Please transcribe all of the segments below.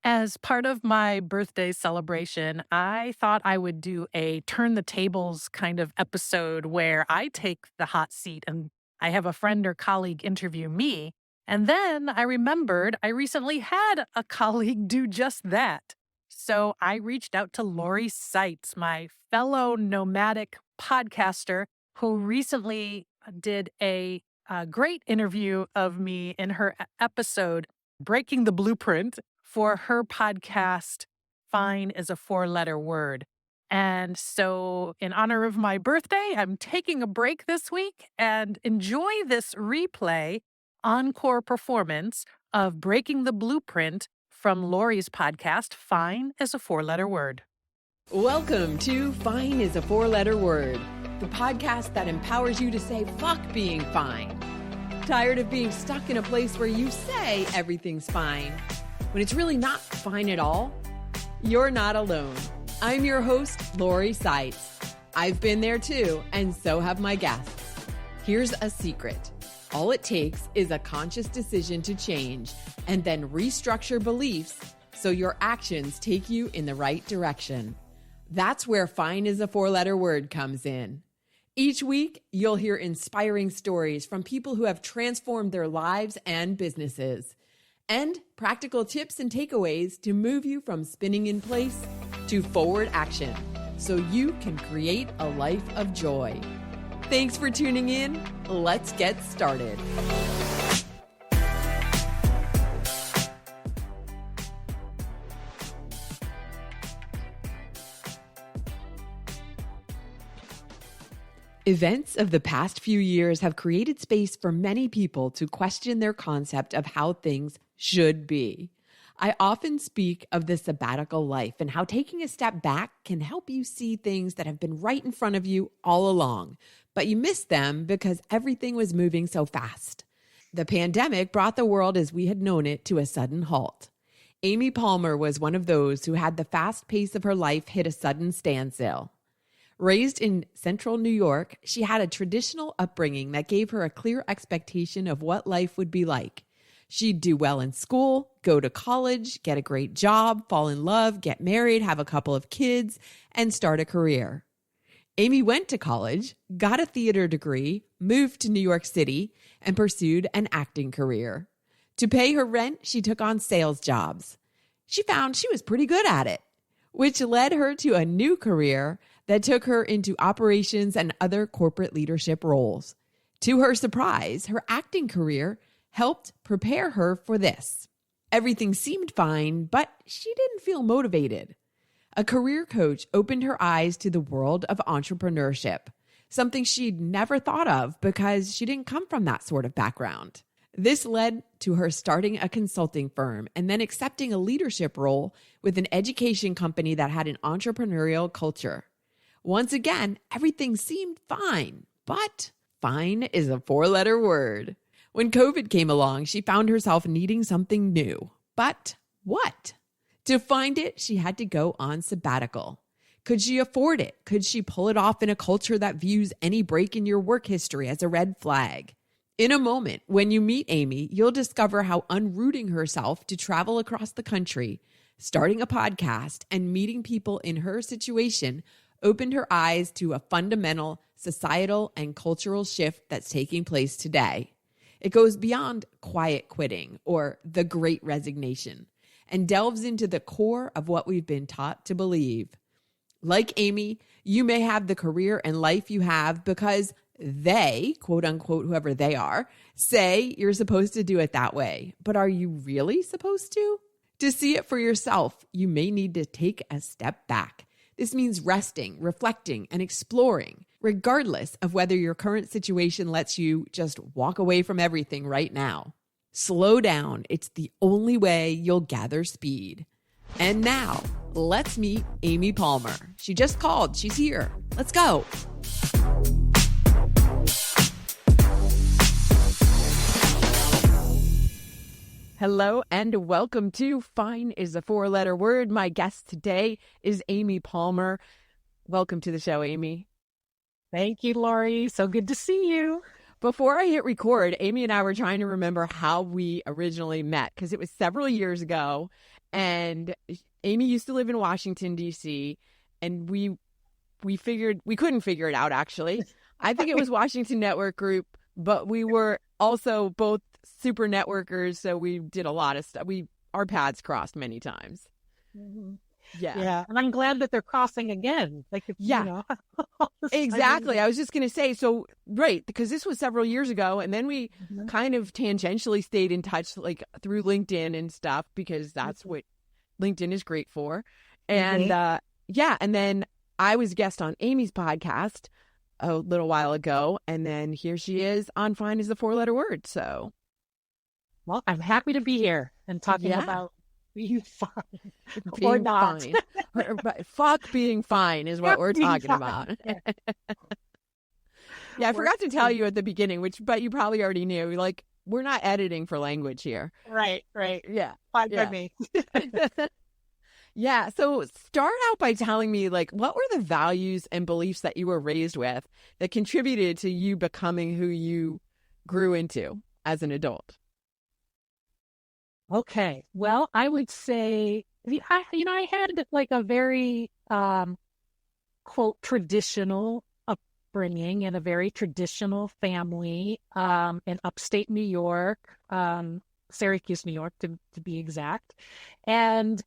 As part of my birthday celebration, I thought I would do a turn the tables kind of episode where I take the hot seat and I have a friend or colleague interview me. And then I remembered I recently had a colleague do just that. So I reached out to Lori Saitz, my fellow nomadic podcaster, who recently did a great interview of me in her episode, Breaking the Blueprint, for her podcast, Fine is a Four-Letter Word. And so, in honor of my birthday, I'm taking a break this week and enjoy this replay encore performance of Breaking the Blueprint from Lori's podcast, Fine is a Four-Letter Word. Welcome to Fine is a Four-Letter Word, the podcast that empowers you to say fuck being fine. Tired of being stuck in a place where you say everything's fine when it's really not fine at all? You're not alone. I'm your host, Lori Saitz. I've been there too, and so have my guests. Here's a secret. All it takes is a conscious decision to change and then restructure beliefs so your actions take you in the right direction. That's where Fine is a Four-Letter Word comes in. Each week, you'll hear inspiring stories from people who have transformed their lives and businesses, and practical tips and takeaways to move you from spinning in place to forward action so you can create a life of joy. Thanks for tuning in. Let's get started. Events of the past few years have created space for many people to question their concept of how things should be. I often speak of the sabbatical life and how taking a step back can help you see things that have been right in front of you all along, but you missed them because everything was moving so fast. The pandemic brought the world as we had known it to a sudden halt. Amy Palmer was one of those who had the fast pace of her life hit a sudden standstill. Raised in central New York, she had a traditional upbringing that gave her a clear expectation of what life would be like. She'd do well in school, go to college, get a great job, fall in love, get married, have a couple of kids, and start a career. Amy went to college, got a theater degree, moved to New York City, and pursued an acting career. To pay her rent, she took on sales jobs. She found she was pretty good at it, which led her to a new career that took her into operations and other corporate leadership roles. To her surprise, her acting career helped prepare her for this. Everything seemed fine, but she didn't feel motivated. A career coach opened her eyes to the world of entrepreneurship, something she'd never thought of because she didn't come from that sort of background. This led to her starting a consulting firm and then accepting a leadership role with an education company that had an entrepreneurial culture. Once again, everything seemed fine, but fine is a four-letter word. When COVID came along, she found herself needing something new. But what? To find it, she had to go on sabbatical. Could she afford it? Could she pull it off in a culture that views any break in your work history as a red flag? In a moment, when you meet Amy, you'll discover how unrooting herself to travel across the country, starting a podcast, and meeting people in her situation opened her eyes to a fundamental societal and cultural shift that's taking place today. It goes beyond quiet quitting or the great resignation and delves into the core of what we've been taught to believe. Like Amy, you may have the career and life you have because they, quote unquote, whoever they are, say you're supposed to do it that way. But are you really supposed to? To see it for yourself, you may need to take a step back. This means resting, reflecting, and exploring, regardless of whether your current situation lets you just walk away from everything right now. Slow down. It's the only way you'll gather speed. And now, let's meet Amy Palmer. She just called. She's here. Let's go. Hello and welcome to Fine is a Four-Letter Word. My guest today is Amy Palmer. Welcome to the show, Amy. Thank you, Lori. So good to see you. Before I hit record, Amy and I were trying to remember how we originally met because it was several years ago. And Amy used to live in Washington, D.C., and we figured we couldn't figure it out, actually. I think it was Washington Network Group, but we were also both super networkers, so we did a lot of stuff. Our paths crossed many times. Mm-hmm. Yeah. Yeah. And I'm glad that they're crossing again. Like, yeah. Exactly. I was just going to say, so, right, because this was several years ago, and then we kind of tangentially stayed in touch, like, through LinkedIn and stuff, because that's what LinkedIn is great for. And, and then I was a guest on Amy's podcast a little while ago, and then here she is on Fine is a 4-letter word, so. Well, I'm happy to be here and talking about being fine being or not. Fine. Fuck being fine is what we're talking about. I forgot to tell you at the beginning, but you probably already knew, like, we're not editing for language here. Right. Yeah. Fine by me. Yeah. So start out by telling me, like, what were the values and beliefs that you were raised with that contributed to you becoming who you grew into as an adult? Okay. Well, I would say, I had like a very, quote, traditional upbringing in a very traditional family in upstate New York, Syracuse, New York, to be exact. And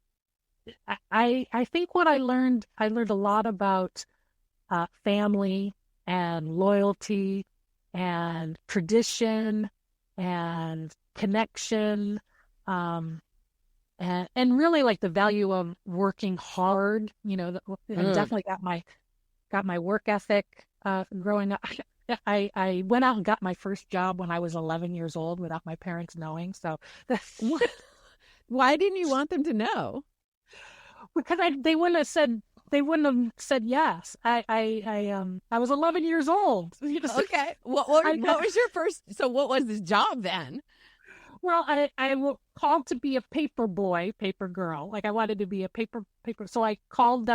I think what I learned a lot about family and loyalty and tradition and connection, and really like the value of working hard, and definitely got my work ethic growing up. I went out and got my first job when I was 11 years old without my parents knowing. So why didn't you want them to know? Because they wouldn't have said yes. I was 11 years old. Okay. What was your first? So what was this job then? Well, I called to be a paper boy, paper girl. Like I wanted to be a paper. So I called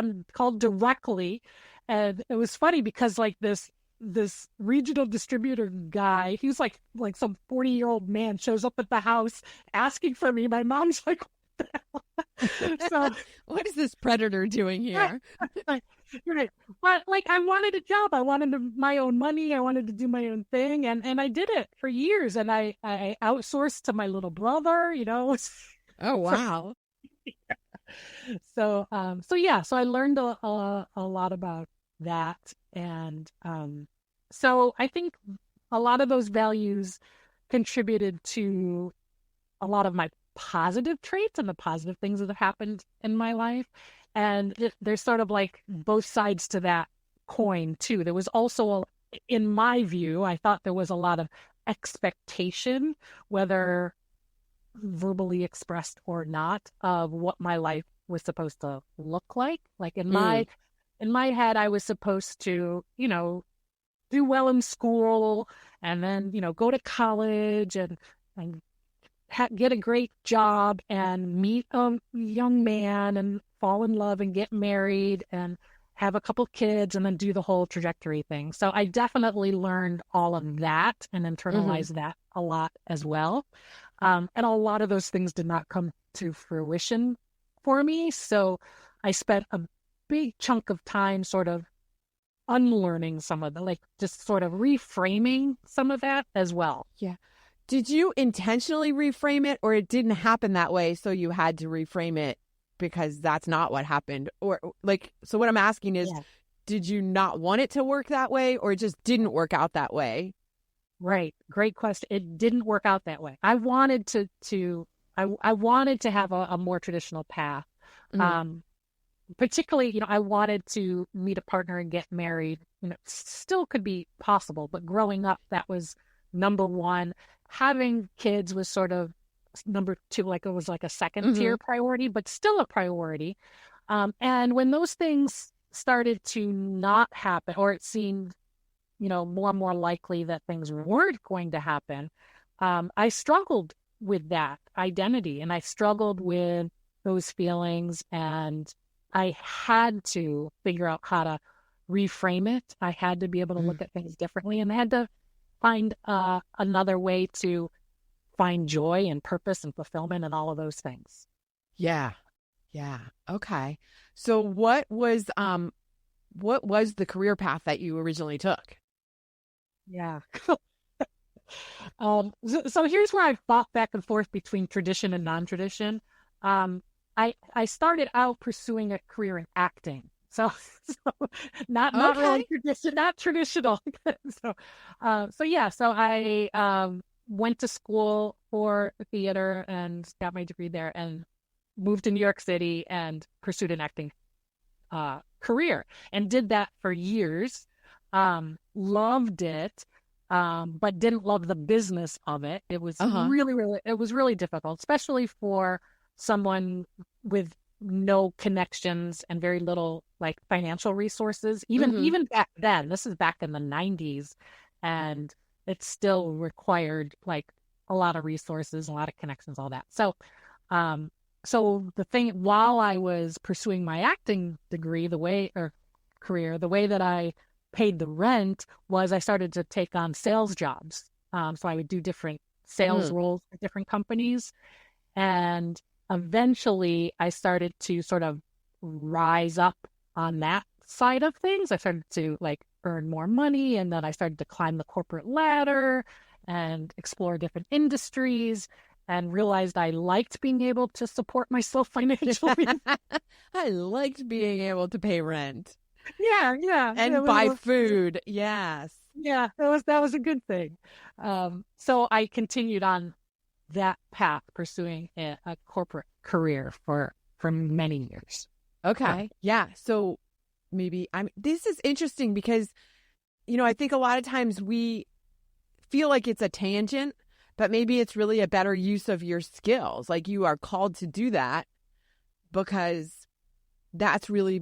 directly, and it was funny because like this regional distributor guy, he was like some 40-year-old man shows up at the house asking for me. My mom's like, what the hell? So what is this predator doing here? You're right. But like I wanted a job. I wanted my own money. I wanted to do my own thing. And I did it for years. And I outsourced to my little brother, Oh, wow. So I learned a lot about that. And so I think a lot of those values contributed to a lot of my positive traits and the positive things that have happened in my life. And there's sort of like both sides to that coin too. There was also, in my view, I thought there was a lot of expectation, whether verbally expressed or not, of what my life was supposed to look like. Like in my head, I was supposed to, do well in school and then, go to college and get a great job and meet a young man and fall in love and get married and have a couple kids and then do the whole trajectory thing. So I definitely learned all of that and internalized that a lot as well. And a lot of those things did not come to fruition for me. So I spent a big chunk of time sort of unlearning some of just sort of reframing some of that as well. Yeah. Did you intentionally reframe it, or it didn't happen that way, so you had to reframe it because that's not what happened? Or so what I'm asking is, did you not want it to work that way, or it just didn't work out that way? Right. Great question. It didn't work out that way. I wanted I wanted to have a more traditional path. Particularly, I wanted to meet a partner and get married. Still could be possible, but growing up, that was number one. Having kids was sort of number two, like it was like a second tier priority, but still a priority. And when those things started to not happen, or it seemed, more and more likely that things weren't going to happen, I struggled with that identity and I struggled with those feelings, and I had to figure out how to reframe it. I had to be able to look at things differently, and I had to find another way to find joy and purpose and fulfillment and all of those things. Yeah. Yeah. Okay. So what was the career path that you originally took? Yeah. So here's where I fought back and forth between tradition and non-tradition. Um, I started out pursuing a career in acting. So, so not really Okay. tradition, not traditional. So I went to school for theater and got my degree there and moved to New York City and pursued an acting career and did that for years. Loved it, but didn't love the business of it. It was Uh-huh. really difficult, especially for someone with no connections and very little like financial resources. Even Mm-hmm. even back then, this is back in the 90s, and it still required like a lot of resources, a lot of connections, all that. Um, so the thing while I was pursuing my acting degree, the way or career, the way that I paid the rent was I started to take on sales jobs. So I would do different sales Mm. roles for different companies. And eventually I started to sort of rise up on that side of things. I started to like earn more money, and then I started to climb the corporate ladder and explore different industries and realized I liked being able to support myself financially. I liked being able to pay rent Yeah. and buy food. Yes. Yeah, that was a good thing. So I continued on that path, pursuing a corporate career for many years. Yeah. Okay. Yeah. So maybe this is interesting because, I think a lot of times we feel like it's a tangent, but maybe it's really a better use of your skills. Like you are called to do that because that's really,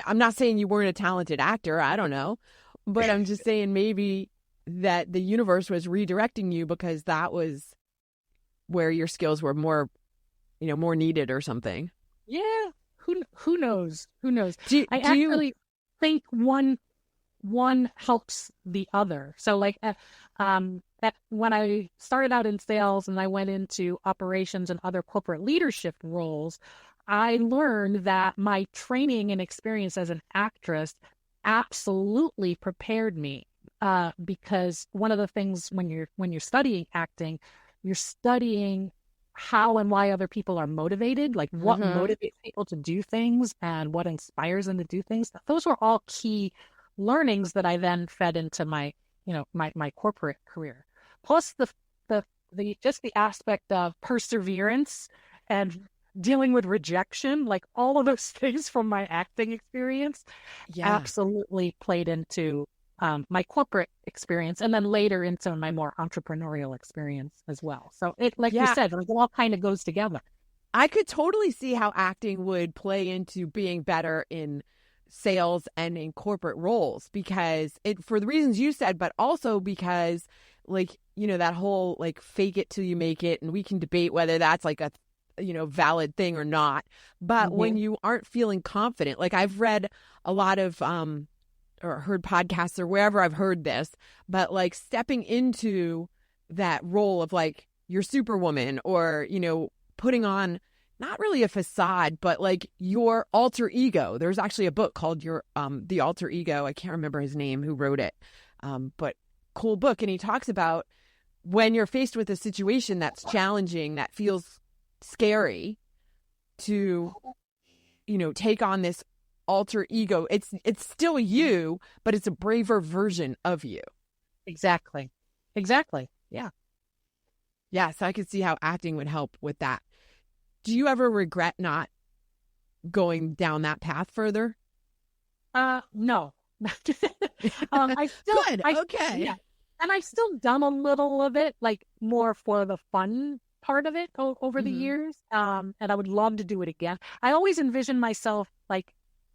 I'm not saying you weren't a talented actor. I don't know. But I'm just saying maybe that the universe was redirecting you because that was where your skills were more, more needed or something. Yeah. Who knows? Who knows? Do, I do you, actually think one helps the other. So like when I started out in sales and I went into operations and other corporate leadership roles, I learned that my training and experience as an actress absolutely prepared me. Because one of the things when you're studying acting, you're studying how and why other people are motivated, like what Mhm. motivates people to do things and what inspires them to do things. Those were all key learnings that I then fed into my corporate career. Plus the just the aspect of perseverance and dealing with rejection, like all of those things from my acting experience Yeah. absolutely played into my corporate experience and then later into my more entrepreneurial experience as well. So like you Yeah. said, like, it all kind of goes together. I could totally see how acting would play into being better in sales and in corporate roles because for the reasons you said, but also because like, that whole like fake it till you make it. And we can debate whether that's like a, valid thing or not. But when Mm-hmm. you aren't feeling confident, like I've read a lot of, or heard podcasts or wherever I've heard this, but like stepping into that role of like your superwoman or, putting on not really a facade, but like your alter ego. There's actually a book called The Alter Ego. I can't remember his name who wrote it. But cool book. And he talks about when you're faced with a situation that's challenging, that feels scary to, take on this alter ego. It's still you, but it's a braver version of you. Exactly. Exactly. Yeah. Yeah, so I could see how acting would help with that. Do you ever regret not going down that path further? No. I still, Good. yeah, Okay. and I've still done a little of it, like more for the fun part of it over the Hmm. years. And I would love to do it again. I always envision myself like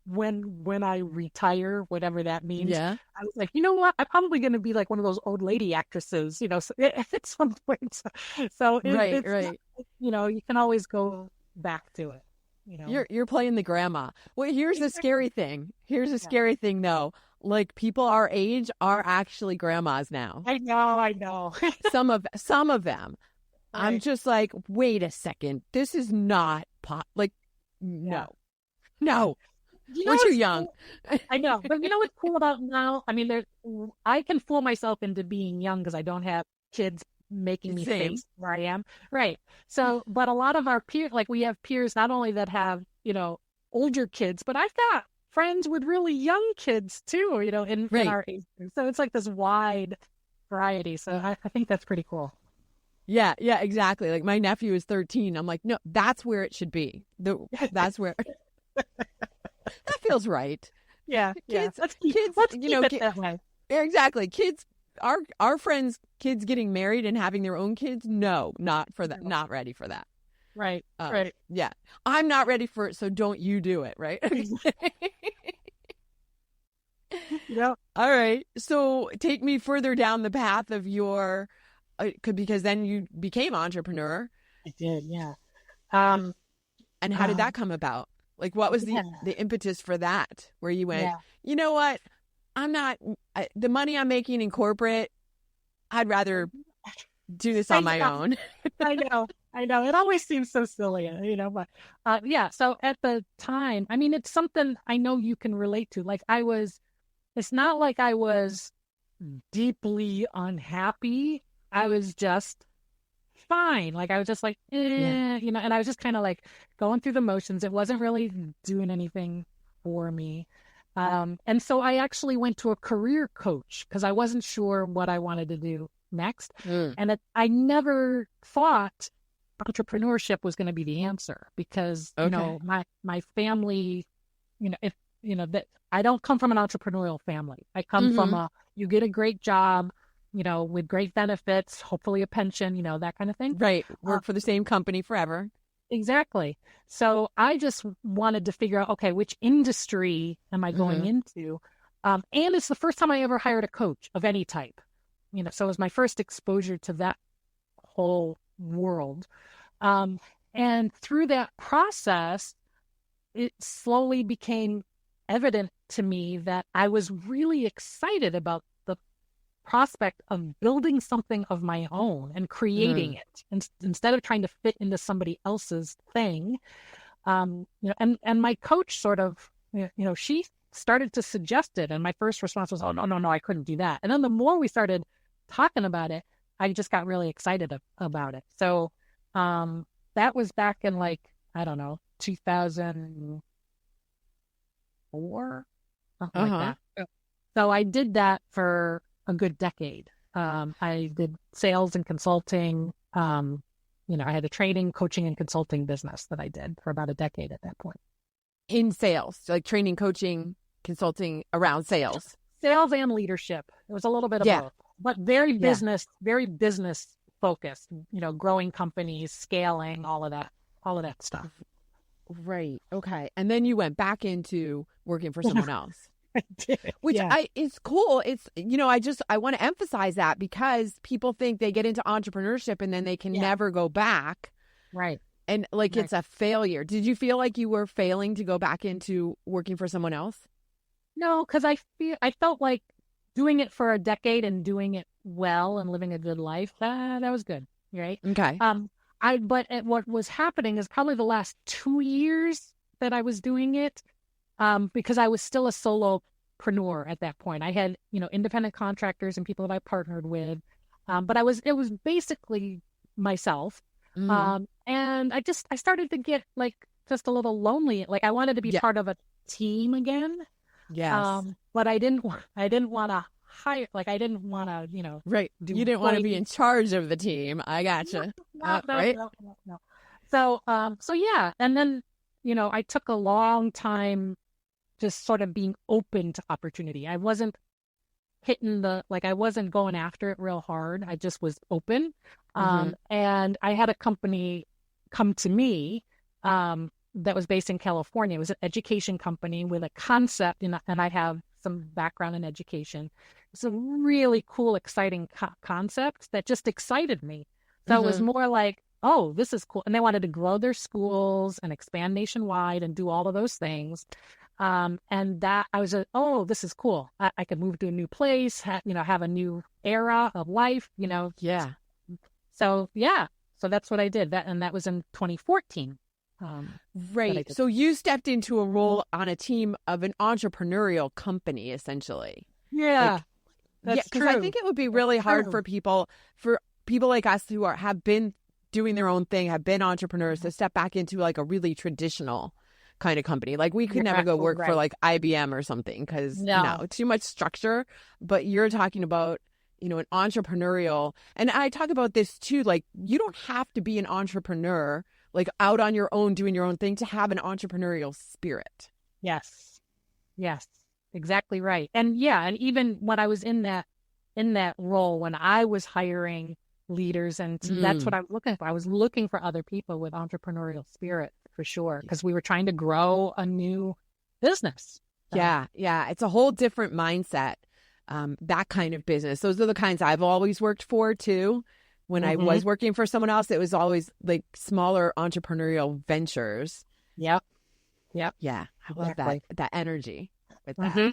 when I retire, whatever that means. Yeah. I was like, you know what? I'm probably going to be like one of those old lady actresses, at some point. So Right, it's not, right. you can always go back to it. You're playing the grandma. Well, here's the Exactly. scary thing. Here's the Yeah. scary thing though. Like people our age are actually grandmas now. I know. Some of them. I'm Right. just like, wait a second. This is not like, Yeah. no, no, You know we're too what's young. cool? I know, but you know what's cool about now? I mean, I can fool myself into being young because I don't have kids making me Same. face where I am. Right. So, but a lot of our peers, like we have peers not only that have, older kids, but I've got friends with really young kids too, in Right. our age group. So it's like this wide variety. So I think that's pretty cool. Yeah, yeah, exactly. Like my nephew is 13. I'm like, no, that's where it should be. That's where that feels right. Yeah, yeah. Kids, Let's keep it that way. yeah, exactly. Kids, our friends, kids getting married and having their own kids. No, not for that. No. Not ready for that. Right, right. Yeah, I'm not ready for it. So don't you do it, right? Yep. All right. So take me further down the path of your, because then you became entrepreneur. I did, yeah. Um, And how did that come about? Like, what was yeah, the impetus for that? Where you went, yeah. you know what? The money I'm making in corporate, I'd rather do this on my Yeah, own. I know. I know. It always seems so silly, but yeah. So at the time, I mean, it's something I know you can relate to. Like it's not like I was deeply unhappy. I was just fine. Like I was just like, Yeah. and I was just kind of like going through the motions. It wasn't really doing anything for me. And so I actually went to a career coach because I wasn't sure what I wanted to do next. Mm. And I never thought entrepreneurship was going to be the answer because, Okay. my family, if, that I don't come from an entrepreneurial family. I come from you get a great job, with great benefits, hopefully a pension, that kind of thing. Right. Work for the same company forever. Exactly. So I just wanted to figure out, okay, which industry am I going into? And it's the first time I ever hired a coach of any type, so it was my first exposure to that whole world. And through that process, it slowly became evident to me that I was really excited about the prospect of building something of my own and creating it instead of trying to fit into somebody else's thing. And my coach sort of, she started to suggest it. And my first response was, oh, no, I couldn't do that. And then the more we started talking about it, I just got really excited about it. So that was back in I don't know, 2004, something like that. So I did that for a good decade. I did sales and consulting. I had a training, coaching, and consulting business that I did for about a decade at that point. In sales, like training, coaching, consulting around sales. Sales and leadership. It was a little bit of both, but very business focused, growing companies, scaling, all of that stuff. Right. Okay. And then you went back into working for someone else. I did. Which Yeah. it's cool. It's, I want to emphasize that because people think they get into entrepreneurship and then they can never go back. Right. And it's a failure. Did you feel like you were failing to go back into working for someone else? No, because I felt like doing it for a decade and doing it well and living a good life, that was good. Right. Okay. What was happening is probably the last 2 years that I was doing it, because I was still a solopreneur at that point. I had, independent contractors and people that I partnered with, but it was basically myself. And I started to get just a little lonely. Like I wanted to be part of a team again. Yes. But I didn't want to hire, I didn't want to, right. You didn't want to be in charge of the team. I gotcha. No, right. No. So yeah. And then, I took a long time just sort of being open to opportunity. I wasn't I wasn't going after it real hard. I just was open. And I had a company come to me, that was based in California. It was an education company with a concept, and I have some background in education. It's a really cool, exciting concept that just excited me. So it was more like, oh, this is cool. And they wanted to grow their schools and expand nationwide and do all of those things. And that I was, oh, this is cool. I could move to a new place, have a new era of life, Yeah. So, yeah. So that's what I did. That was in 2014. that I Right. did. So you stepped into a role on a team of an entrepreneurial company, essentially. Yeah, Like, yeah, that's because I true. think it would be That's really hard true. for people like us who have been doing their own thing, have been entrepreneurs, to step back into like a really traditional kind of company. Like we could You're never go absolutely work for right. like IBM or something because No. no, too much structure. But you're talking about, an entrepreneurial, and I talk about this too. Like you don't have to be an entrepreneur, like out on your own doing your own thing, to have an entrepreneurial spirit. Yes. Yes. Exactly right. And yeah, and even when I was in that role, when I was hiring leaders, and that's what Mm. I was looking for. I was looking for other people with entrepreneurial spirit for sure, because we were trying to grow a new business. So, Yeah, yeah. It's a whole different mindset. That kind of business. Those are the kinds I've always worked for too. When I hmm was working for someone else, it was always like smaller entrepreneurial ventures. yep, yep, Yeah, I love exactly. that energy with that. hmm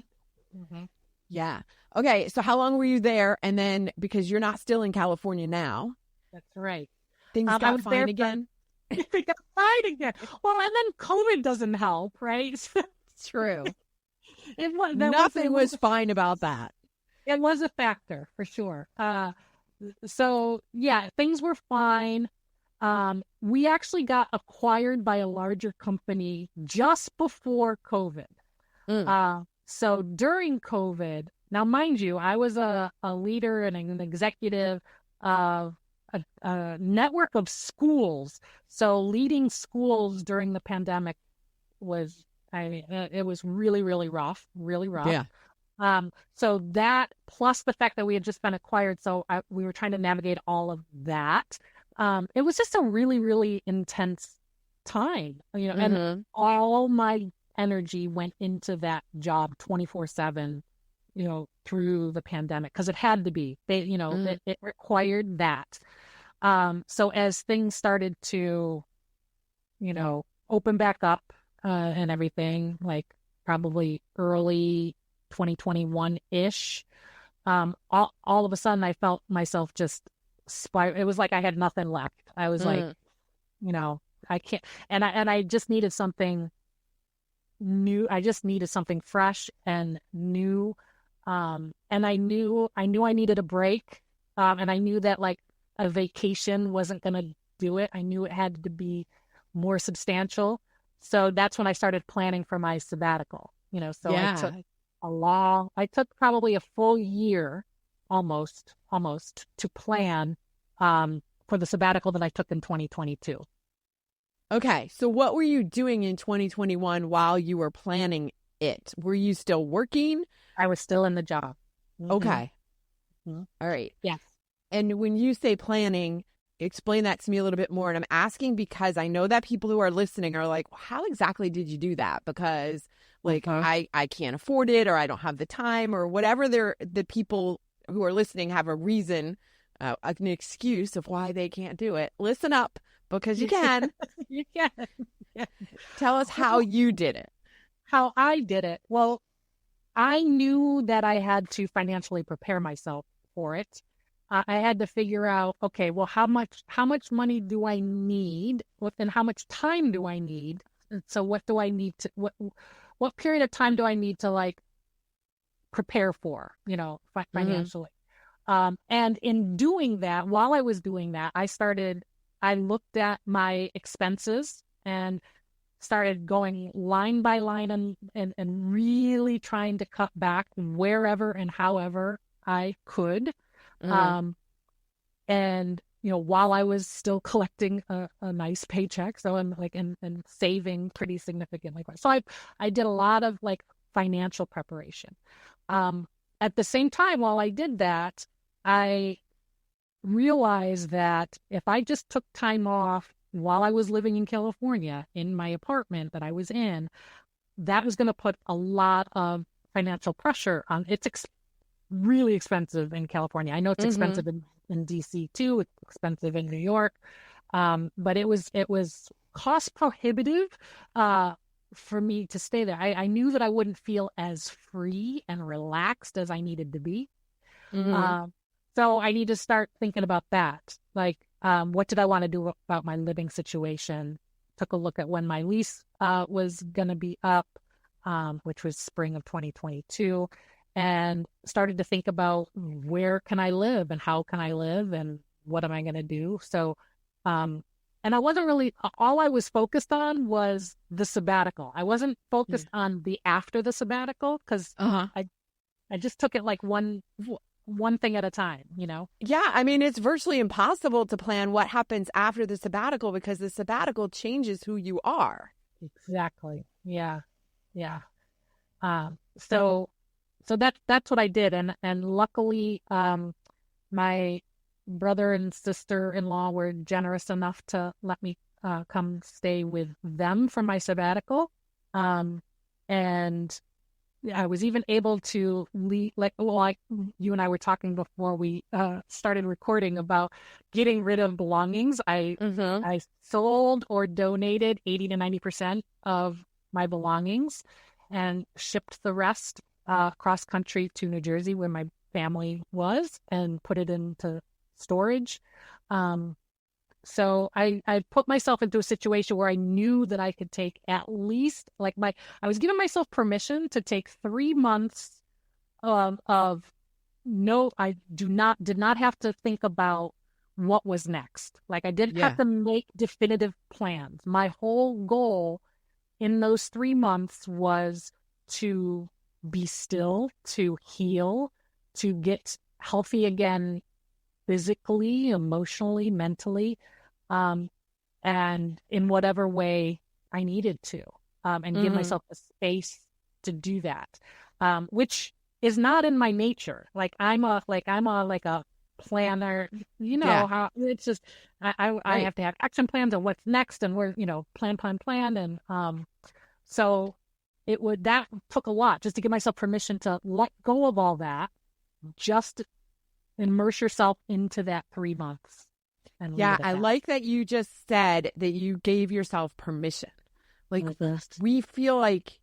hmm Yeah. Okay, so how long were you there? And then because you're not still in California now, That's right. things I got was fine there for again. we got fine again. Well, and then COVID doesn't help, right? True. It Nothing was was fine about that. it was a factor for sure. So yeah, things were fine. We actually got acquired by a larger company just before COVID. Mm. So during COVID, now mind you, I was a leader and an executive of a network of schools. So leading schools during the pandemic was, I mean, it was really, really rough, really rough. Yeah. So that plus the fact that we had just been acquired, so we were trying to navigate all of that. It was just a really, really intense time, and Mm-hmm. all my energy went into that job 24/7, through the pandemic because it had to be. Mm. It required that. So as things started to, open back up, and everything, like probably early 2021-ish, all of a sudden I felt myself just spiral. It was like I had nothing left. I was like, Mm. you know, I can't, and I just needed something new. I just needed something fresh and new. And I knew I needed a break. And I knew that like a vacation wasn't going to do it. I knew it had to be more substantial. So that's when I started planning for my sabbatical. So Yeah. I took probably a full year, almost, to plan, for the sabbatical that I took in 2022. Okay, so what were you doing in 2021 while you were planning it? Were you still working? I was still in the job. hmm Okay. hmm All right. Yes. And when you say planning, explain that to me a little bit more. And I'm asking because I know that people who are listening are like, well, how exactly did you do that? Because like Uh-huh. I can't afford it, or I don't have the time, or whatever the people who are listening have a reason, an excuse of why they can't do it. Listen up, because you can. You can. Yeah. Tell us how Well, you did it. how I did it. Well, I knew that I had to financially prepare myself for it. I had to figure out, okay, well, how much money do I need? And how much time do I need? And so what do I need to what period of time do I need to like prepare for, Mm-hmm. financially? And in doing that, while I was doing that, I looked at my expenses and started going line by line, and really trying to cut back wherever and however I could. Mm-hmm. Um, and while I was still collecting a nice paycheck, so I'm like and saving pretty significantly. So I did a lot of like financial preparation. Um, at the same time, while I did that, I realized that if I just took time off while I was living in California in my apartment that I was in, that was going to put a lot of financial pressure on. It's really expensive in California. I know it's Mm-hmm. expensive in DC too. It's expensive in New York. But it was cost prohibitive for me to stay there. I knew that I wouldn't feel as free and relaxed as I needed to be. Mm-hmm. Um, so I need to start thinking about that. Like, what did I want to do about my living situation took a look at when my lease was going to be up, which was spring of 2022, and started to think about where can I live and how can I live and what am I going to do. So, and I wasn't really, all I was focused on was the sabbatical. I wasn't focused on the after the sabbatical because I just took it like one thing at a time, you know? Yeah, I mean, it's virtually impossible to plan what happens after the sabbatical because the sabbatical changes who you are. Exactly. Yeah. Yeah. So that's what I did. And luckily, my brother and sister-in-law were generous enough to let me come stay with them for my sabbatical. And I was even able to leave, like you and I were talking before we started recording about getting rid of belongings. I sold or donated 80 to 90% of my belongings and shipped the rest cross country to New Jersey where my family was and put it into storage. So I put myself into a situation where I knew that I could take at least I was giving myself permission to take 3 months of no, I did not have to think about what was next. Like I didn't have to make definitive plans. My whole goal in those 3 months was to be still, to heal, to get healthy again, physically, emotionally, mentally, and in whatever way I needed to, and give myself a space to do that, which is not in my nature. I'm a planner, you know, how it's just, I have to have action plans on what's next and where, you know, plan. And, so that took a lot just to give myself permission to let go of all that, just immerse yourself into that 3 months. I like that you just said that you gave yourself permission. Like we feel like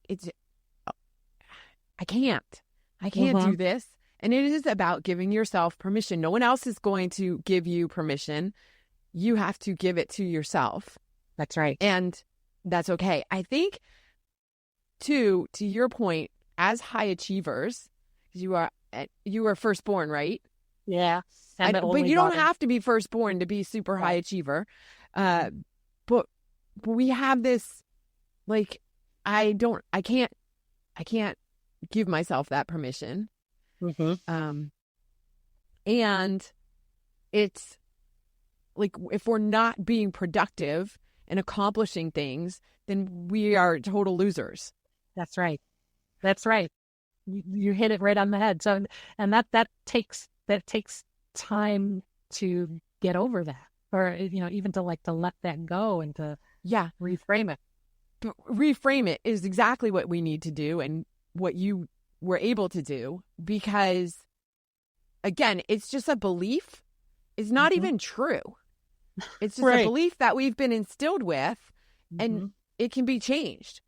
I can't do this. And it is about giving yourself permission. No one else is going to give you permission. You have to give it to yourself. That's right. And that's okay. I think too, to your point, as high achievers, you are firstborn, right? Yeah. But you don't have to be firstborn to be super high achiever. But we have this, like, I can't give myself that permission. And it's like, if we're not being productive and accomplishing things, then we are total losers. That's right. You hit it right on the head. So, and that takes time to get over that, or, you know, even to let that go and to reframe it. But reframe it is exactly what we need to do and what you were able to do, because again, it's just a belief. It's not even true. It's just a belief that we've been instilled with, and it can be changed.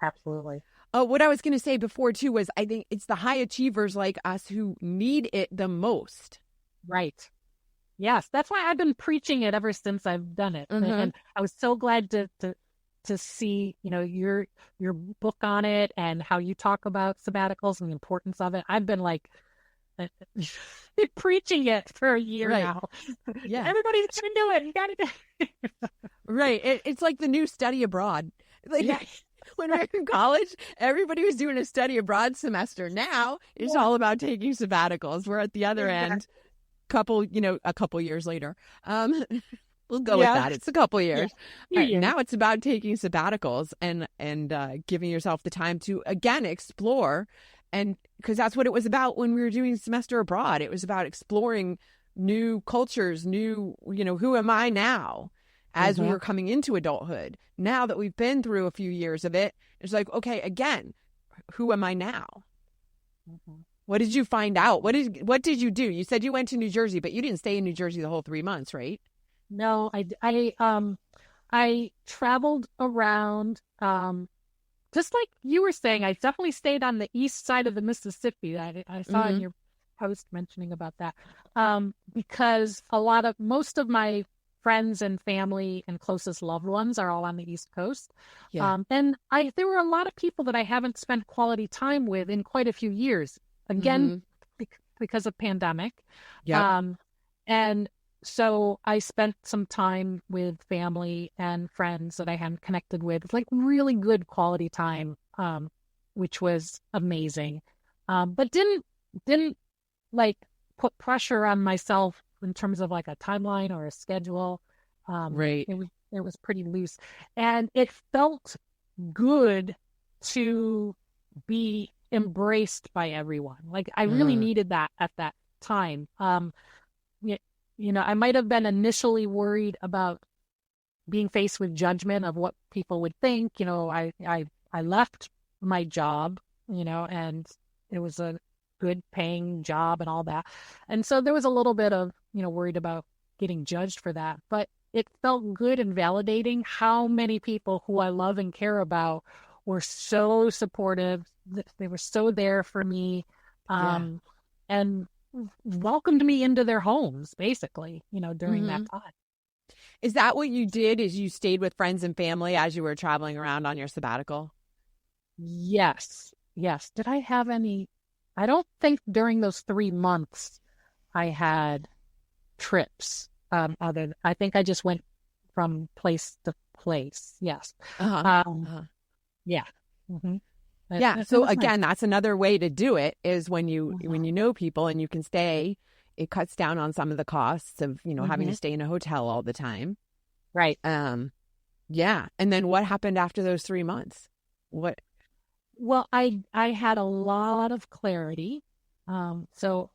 Absolutely. What I was going to say before too was, I think it's the high achievers like us who need it the most. Right. Yes, that's why I've been preaching it ever since I've done it, and I was so glad to see, you know, your book on it and how you talk about sabbaticals and the importance of it. I've been preaching it for a year now. Yeah, everybody should do it. You got to do it. Right. It's like the new study abroad. When we were in college, everybody was doing a study abroad semester. Now it's all about taking sabbaticals. We're at the other end, a couple years later. We'll go with that. It's a couple years. Right, now it's about taking sabbaticals and giving yourself the time to, again, explore. And because that's what it was about when we were doing semester abroad. It was about exploring new cultures, who am I now? As we were coming into adulthood. Now that we've been through a few years of it, it's like, okay, again, who am I now? What did you find out? What did you do? You said you went to New Jersey, but you didn't stay in New Jersey the whole 3 months, right? No, I traveled around, just like you were saying. I definitely stayed on the east side of the Mississippi. I saw in your post mentioning about that, because most of my friends and family and closest loved ones are all on the East Coast. Yeah. And there were a lot of people that I haven't spent quality time with in quite a few years. Again, because of pandemic. Yeah. And so I spent some time with family and friends that I hadn't connected with. It's like really good quality time, which was amazing. But didn't like put pressure on myself in terms of like a timeline or a schedule. Right. It was pretty loose, and it felt good to be embraced by everyone. Like I really needed that at that time. I might have been initially worried about being faced with judgment of what people would think. I left my job, and it was a good paying job and all that. And so there was a little bit of, worried about getting judged for that. But it felt good and validating how many people who I love and care about were so supportive. They were so there for me, and welcomed me into their homes, basically, during that time. Is that what you did? Is you stayed with friends and family as you were traveling around on your sabbatical? Yes. Did I have any? I don't think during those 3 months I had trips. I think I just went from place to place. Yes. Yeah. Mm-hmm. Yeah. So again, that's another way to do it is when you know people and you can stay, it cuts down on some of the costs of, having to stay in a hotel all the time. Right. Yeah. And then what happened after those 3 months? What? Well, I had a lot of clarity. So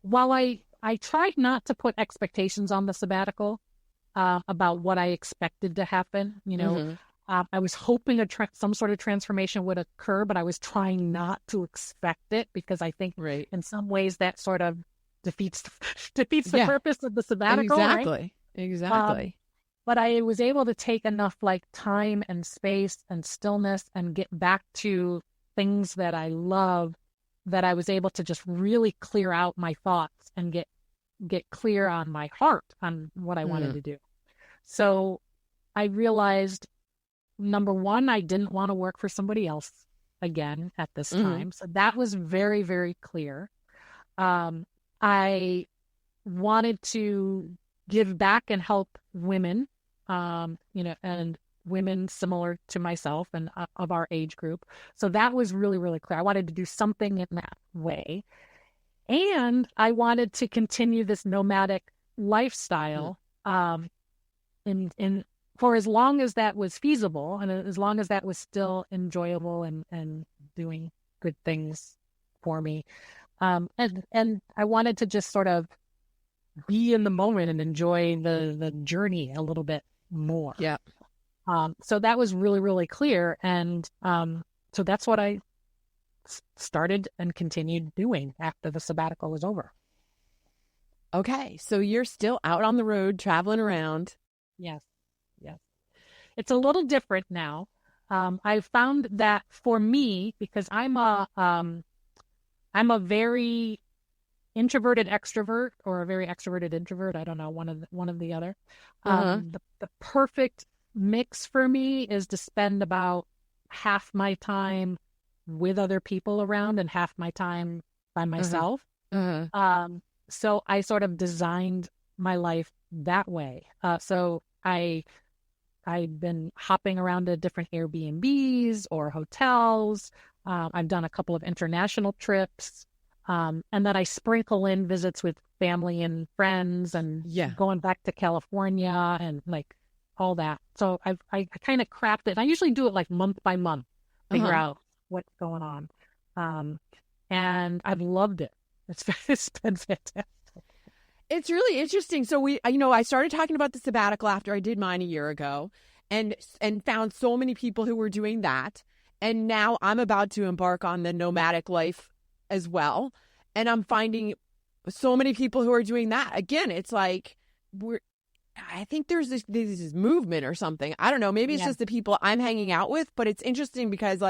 while I tried not to put expectations on the sabbatical about what I expected to happen, I was hoping some sort of transformation would occur, but I was trying not to expect it because I think in some ways that sort of defeats the purpose of the sabbatical. Exactly. But I was able to take enough time and space and stillness and get back to things that I love, that I was able to just really clear out my thoughts and get clear on my heart on what I wanted to do. So I realized, number one, I didn't want to work for somebody else again at this time. So that was very, very clear. I wanted to give back and help women, and women similar to myself and of our age group. So that was really, really clear. I wanted to do something in that way. And I wanted to continue this nomadic lifestyle in for as long as that was feasible and as long as that was still enjoyable and doing good things for me. And I wanted to just sort of be in the moment and enjoy the journey a little bit more. Yeah. So that was really, really clear. And so that's what I started and continued doing after the sabbatical was over. Okay. So you're still out on the road traveling around. Yes. It's a little different now. I found that for me, because I'm a very introverted extrovert or a very extroverted introvert. I don't know, one of the other. The perfect mix for me is to spend about half my time with other people around and half my time by myself. So I sort of designed my life that way. So I've been hopping around to different Airbnbs or hotels. I've done a couple of international trips. And then I sprinkle in visits with family and friends and going back to California and all that. So I kind of craft it. I usually do it month by month, figure out what's going on. And I've loved it. It's been fantastic. It's really interesting. So I started talking about the sabbatical after I did mine a year ago and found so many people who were doing that. And now I'm about to embark on the nomadic life as well. And I'm finding so many people who are doing that. Again, it's like I think there's this movement or something. I don't know. Maybe it's just the people I'm hanging out with, but it's interesting because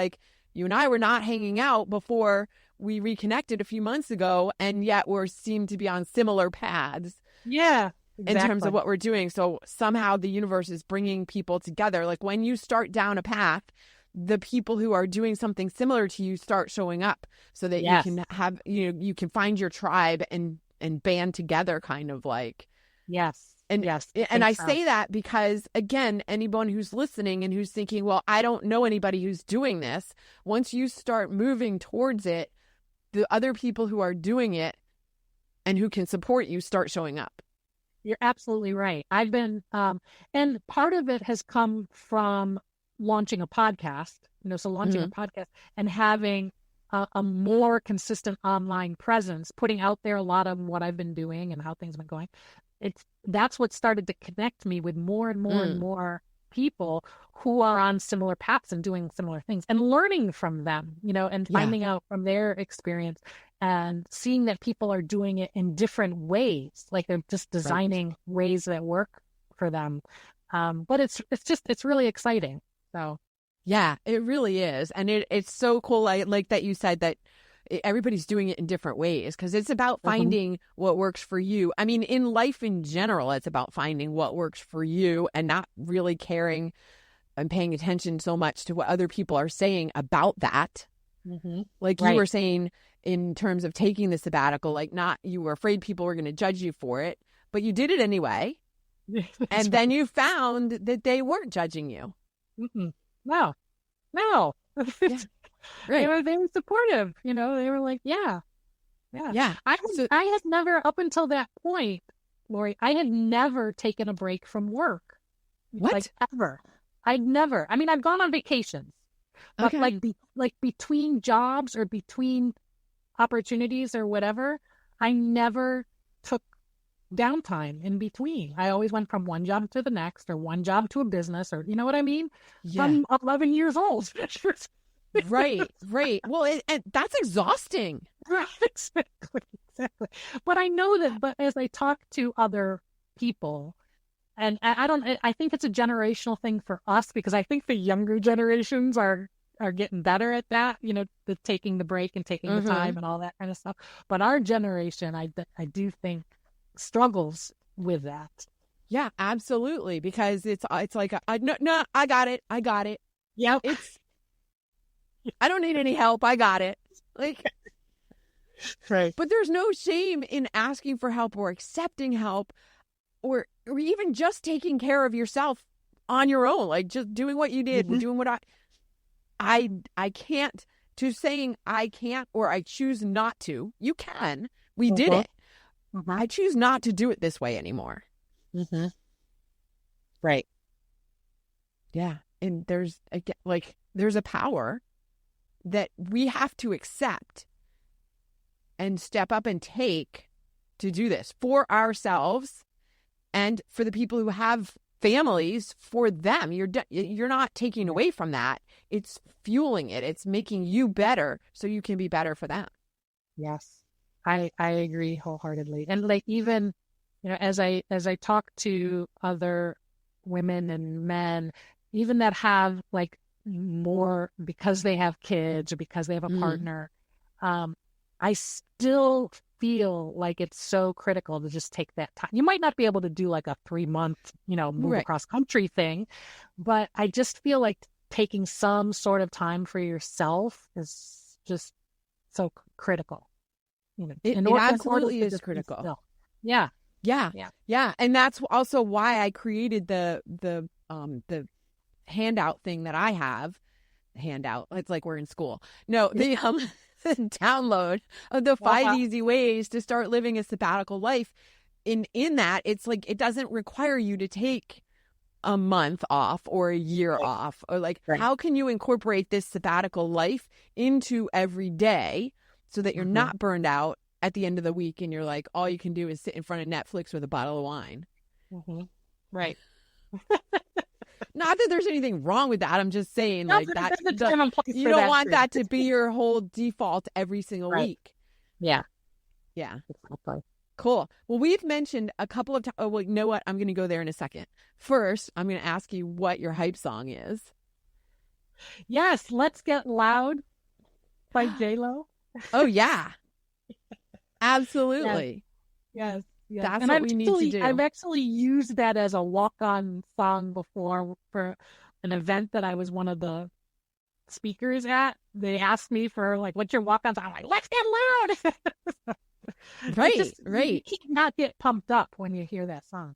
you and I were not hanging out before we reconnected a few months ago, and yet seem to be on similar paths. Yeah. in terms Exactly. of what we're doing. So somehow the universe is bringing people together. Like when you start down a path, the people who are doing something similar to you start showing up so that you Yes. can have, you can find your tribe and band together, kind of like. Yes. And Yes. and Think I so. say that because, again, anyone who's listening and who's thinking, well, I don't know anybody who's doing this, once you start moving towards it, the other people who are doing it and who can support you start showing up. You're absolutely right. I've been, and part of it has come from launching a podcast, so launching a podcast and having a more consistent online presence, putting out there a lot of what I've been doing and how things have been going. That's what started to connect me with more and more and more people who are on similar paths and doing similar things and learning from them, and finding out from their experience and seeing that people are doing it in different ways, like they're just designing ways that work for them. But it's really exciting. So yeah, it really is. And it's so cool. I like that you said that everybody's doing it in different ways, because it's about finding what works for you. I mean, in life in general, it's about finding what works for you and not really caring and paying attention so much to what other people are saying about that. Like you were saying in terms of taking the sabbatical, like you were afraid people were going to judge you for it, but you did it anyway. And then you found that they weren't judging you. No. Yeah. Right. They were supportive, they were like, yeah. I had never, up until that point, Lori, I had never taken a break from work. What? Like ever. I'd never. I mean, I've gone on vacations, but like between jobs or between opportunities or whatever, I never took downtime in between. I always went from one job to the next, or one job to a business, or you know what I mean? Yeah. From 11 years old. Right. Well, and that's exhausting. Right, exactly. But I know that, but as I talk to other people, and I think it's a generational thing for us, because I think the younger generations are getting better at that, the taking the break and taking the time and all that kind of stuff. But our generation, I do think, struggles with that. Yeah, absolutely. Because it's like, no, I got it. Yeah. I don't need any help. I got it. Like, right. But there's no shame in asking for help or accepting help, or even just taking care of yourself on your own, like just doing what you did, doing what I can't, to saying I can't or I choose not to. You can. We did it. I choose not to do it this way anymore. Right. Yeah. And there's a power that we have to accept and step up and take to do this for ourselves and for the people who have families, for them. You're not taking away from that. It's fueling it. It's making you better so you can be better for them. Yes. I agree wholeheartedly. And like, even, as I talk to other women and men, even that have like more, because they have kids or because they have a partner, I still feel like it's so critical to just take that time. You might not be able to do like a 3-month, move across country thing, but I just feel like taking some sort of time for yourself is just so critical. It absolutely is critical. Yeah. And that's also why I created the handout thing that I have. Handout. It's like we're in school. No, the download of the 5 easy ways to start living a sabbatical life. In that, it's like, it doesn't require you to take a month off or a year off, or like, how can you incorporate this sabbatical life into every day so that you're not burned out at the end of the week and you're like, all you can do is sit in front of Netflix with a bottle of wine. Right. Not that there's anything wrong with that. I'm just saying, No, like, that you don't want that to be your whole default every single week. Yeah. Exactly. Cool. Well, we've mentioned a couple of times. Oh, well, you know what? I'm going to go there in a second. First, I'm going to ask you what your hype song is. Yes. Let's Get Loud by J-Lo. Oh, yeah. Absolutely. Yes. Yes. That's And what we need to I've do. actually used that as a walk-on song before for an event that I was one of the speakers at. They asked me for like, what's your walk-on song? I'm like, let's get loud. It Right, just you right. can't not get pumped up when you hear that song.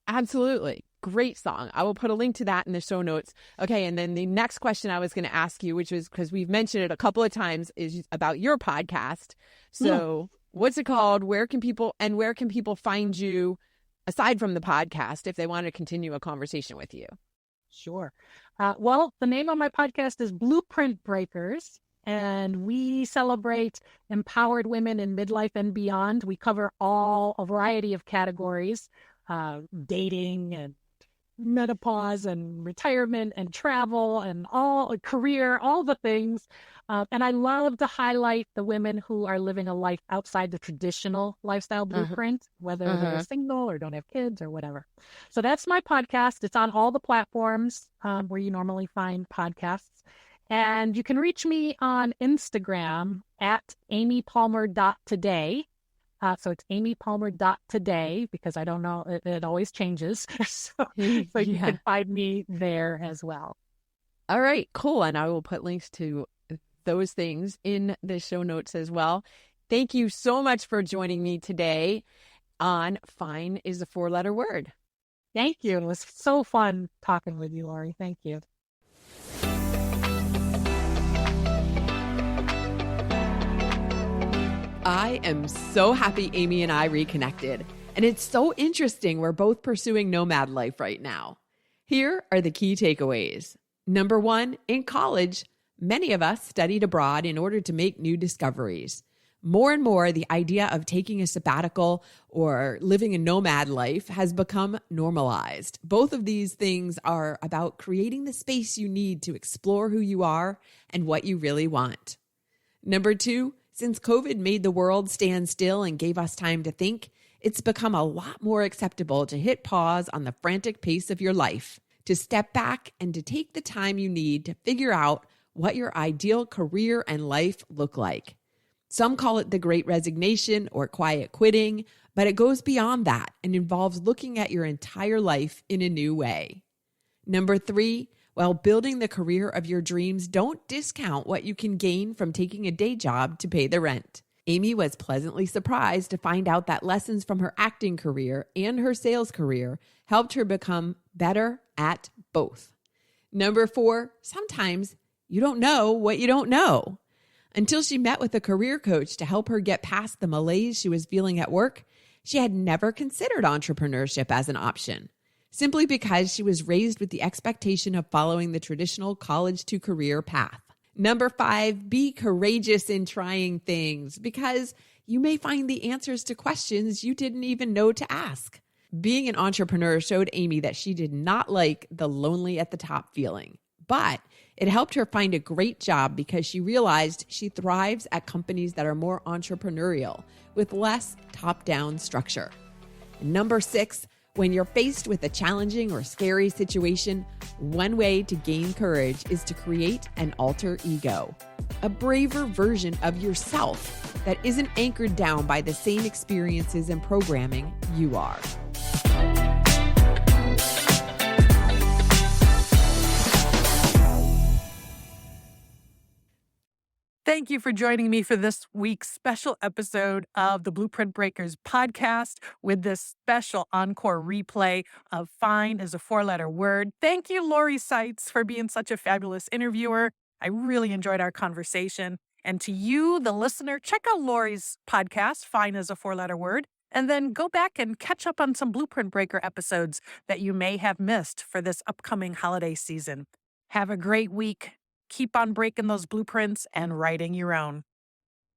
Absolutely. Great song. I will put a link to that in the show notes. Okay. And then the next question I was going to ask you, which was because we've mentioned it a couple of times, is about your podcast. Mm, So, what's it called? Where can people find you aside from the podcast if they want to continue a conversation with you? sure. Well, the name of my podcast is Blueprint Breakers, and we celebrate empowered women in midlife and beyond. We cover a variety of categories, dating and menopause and retirement and travel and all career, all the things. And I love to highlight the women who are living a life outside the traditional lifestyle Uh-huh. blueprint, whether they're Uh-huh. single or don't have kids or whatever. So that's my podcast. It's on all the platforms where you normally find podcasts. And you can reach me on Instagram at amypalmer.today. So it's amypalmer.today because I don't know, it always changes. So you Yeah. can find me there as well. All right, cool. And I will put links to those things in the show notes as well. Thank you so much for joining me today on Fine is a Four-Letter Word. Thank you. It was so fun talking with you, Lori. Thank you. I am so happy Amy and I reconnected. And it's so interesting. We're both pursuing nomad life right now. Here are the key takeaways. Number one, in college, many of us studied abroad in order to make new discoveries. More and more, the idea of taking a sabbatical or living a nomad life has become normalized. Both of these things are about creating the space you need to explore who you are and what you really want. Number two, since COVID made the world stand still and gave us time to think, it's become a lot more acceptable to hit pause on the frantic pace of your life, to step back and to take the time you need to figure out what your ideal career and life look like. Some call it the Great Resignation or quiet quitting, but it goes beyond that and involves looking at your entire life in a new way. Number three, while building the career of your dreams, don't discount what you can gain from taking a day job to pay the rent. Amy was pleasantly surprised to find out that lessons from her acting career and her sales career helped her become better at both. Number four, sometimes you don't know what you don't know. Until she met with a career coach to help her get past the malaise she was feeling at work, she had never considered entrepreneurship as an option, simply because she was raised with the expectation of following the traditional college to career path. Number five, be courageous in trying things because you may find the answers to questions you didn't even know to ask. Being an entrepreneur showed Amy that she did not like the lonely at the top feeling, but it helped her find a great job because she realized she thrives at companies that are more entrepreneurial with less top-down structure. And number six, when you're faced with a challenging or scary situation, one way to gain courage is to create an alter ego, a braver version of yourself that isn't anchored down by the same experiences and programming you are. Thank you for joining me for this week's special episode of the Blueprint Breakers podcast with this special encore replay of Fine is a Four-Letter Word. Thank you, Lori Saitz, for being such a fabulous interviewer. I really enjoyed our conversation. And to you, the listener, check out Lori's podcast, Fine is a Four-Letter Word, and then go back and catch up on some Blueprint Breaker episodes that you may have missed for this upcoming holiday season. Have a great week. Keep on breaking those blueprints and writing your own.